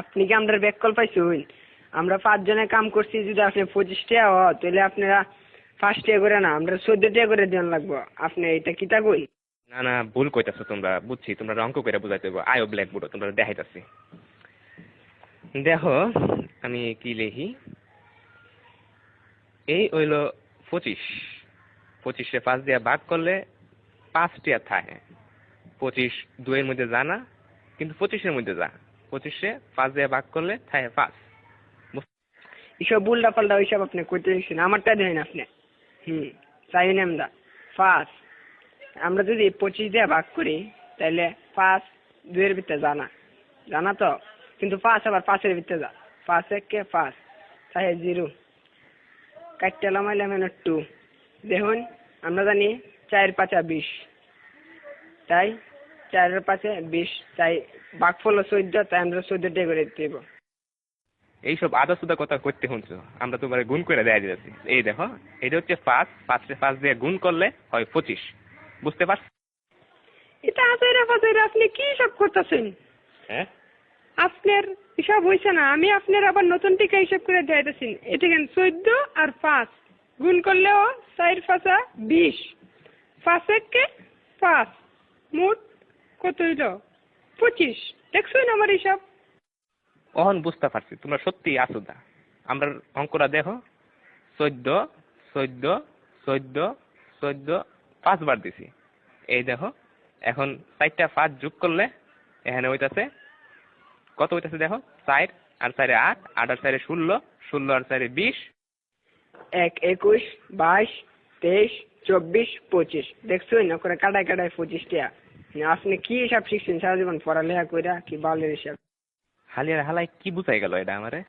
আপনি কি আমরা ব্যাক কল পাইছুন? আমরা 5 জনে কাম করছি, যদি আপনি 25 টাকা হয় তাহলে আপনারা 5 টাকা করে না, আমরা 14 টাকা করে দেন লাগবো। আপনি এটা কিতা কই? না না, ভুল কইতাছো তোমরা, বুঝছি তোমরা অঙ্ক করে বুঝাইতে হইব। আয়ো ব্ল্যাকবোর্ড তোমরা দেখাইতাছি, দেখো আমি কি লিখি। এই হইল 25, 25-এ 5 দিয়ে ভাগ করলে 5 টাকা থাকে। 25 2 এর মধ্যে জানা, কিন্তু 25-এর মধ্যে যা। 25-এ 5 দিয়ে ভাগ করলে থাকে 5। এসব উল্টা পাল্টা ওইসব আপনি কইতে দিচ্ছেন, আমারটা দেন আপনি। চাইনি আমরা 5, আমরা যদি 25 দিয়ে ভাগ করি তাহলে 5 2 এর ভিতরে জানা, জানা তো, কিন্তু 5 আবার 5 এর ভিতরে যা। 5 1 5 তাই 0 কাটতে লামাইলাম 2। দেখুন আমরা জানি 4 5 20, তাই 4 এর 5 20, তাই ভাগফল 14, তাই আমরা 14 টাকা করে দিতে হইব। এইসব আদা সুদা কথা করতে শুনছো, আমরা তোমার গুণ করে দেয়া দিতেছি। এই দেখো, এটা হচ্ছে 5, 5-এ 5 দিয়ে গুণ করলে হয় 25, বুঝতে পারছো? এটা আজাইরা বাজাইরা আপনি কি সব করতেছেন? হ্যাঁ, আপনার হিসাব হয়েছে না, আমি আপনার আবার নতুন টিকা হিসাব করে দিতেছি। এটা কেন 14 আর 5 গুণ করলেও 4 5 20, 5 1 5, মোট কত হইল? 25। দেখছেন আমার হিসাব? অহন বুঝতে পারছি তোমরা সত্যি আসুদা। আমরা অঙ্কটা দেখো, 14 14 14 14 5 বার দিছি। এই দেখো, এখন 4টা 5 যোগ করলে এখানে হইতাছে কত হইতাছে দেখো, 4 আর 4 8, 8 আর 4 16, 16 আর 4 20। 1 21 22 23 24 25। দেখছেন না করে কাটায় কাটায় 25 টাকা। আপনি কি হিসাব শিখছেন সারা জীবন পড়ালেখা কইরা, কি বালের হিসাব? হালিয়ার হালাই কি বুঝাই গেল এটা আমারে?